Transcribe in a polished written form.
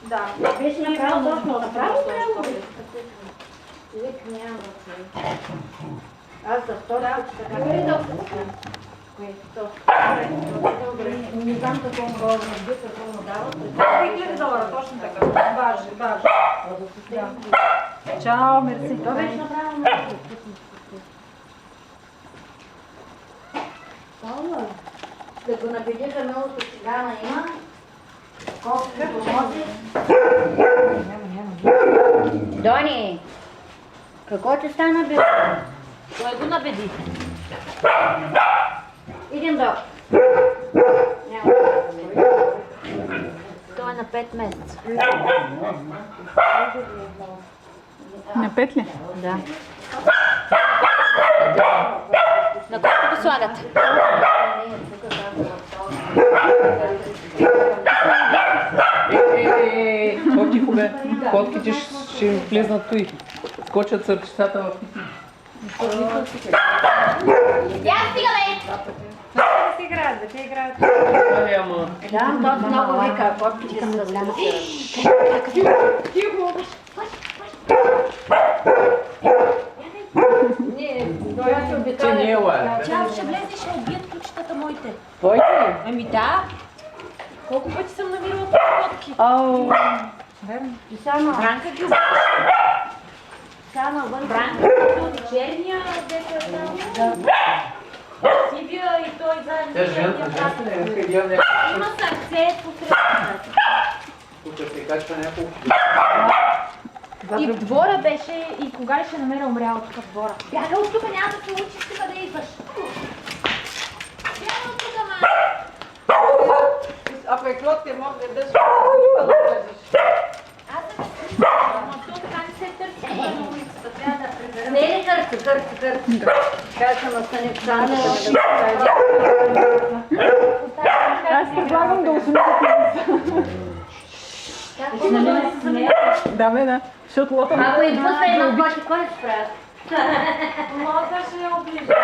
Да. Беше направо точно. Направо Вик няма да. Аз за втори път така. Добре, да. Което? Добре. Не знам какво му дават. $3000, точно така. Важи. Да. Чао, мерси. Това беше направо много. Да го набедиха новото цигана има. Колкото може. Дони! Какво ти стана, бе? Кой го набеди? Идем до. Той е на 5 месеца. На 5 ли? Да. На колко го слагате? По-тихо бе, котките ще влезнат туй. Скочат сърчицата в тихи. Я стигаме! Да си играят, да те играят. Ама... Да, то много вика, котките са голяма. Тихо! Че не е лая. Тя ще влезе и ще убият кучетата моите. Твоите? Ами да. Колко пъти съм намирала тези котки? Ау! И само, Бранка ги само вън. Бранка ги черния, дето е там. Сивия и той заедно. Тя женска не е гледам някакво. Има сърце посред. Тук се качва няколко. И в двора беше, и кога ли ще намеря умряла тук в двора? Бяга от тук, няма да се учиш тук да идваш. Бяга от тук, ма! Ако е клотка, може да дадеш. Аз да ме срещам, ама то така не се търси на улицата, трябва да приберем. Не е кърци. Казвам, остане в сана. Аз предлагам да Да, бе, да. Защото лота Ако и пусна едно коти, кой ще правят? Лота ще я оближа.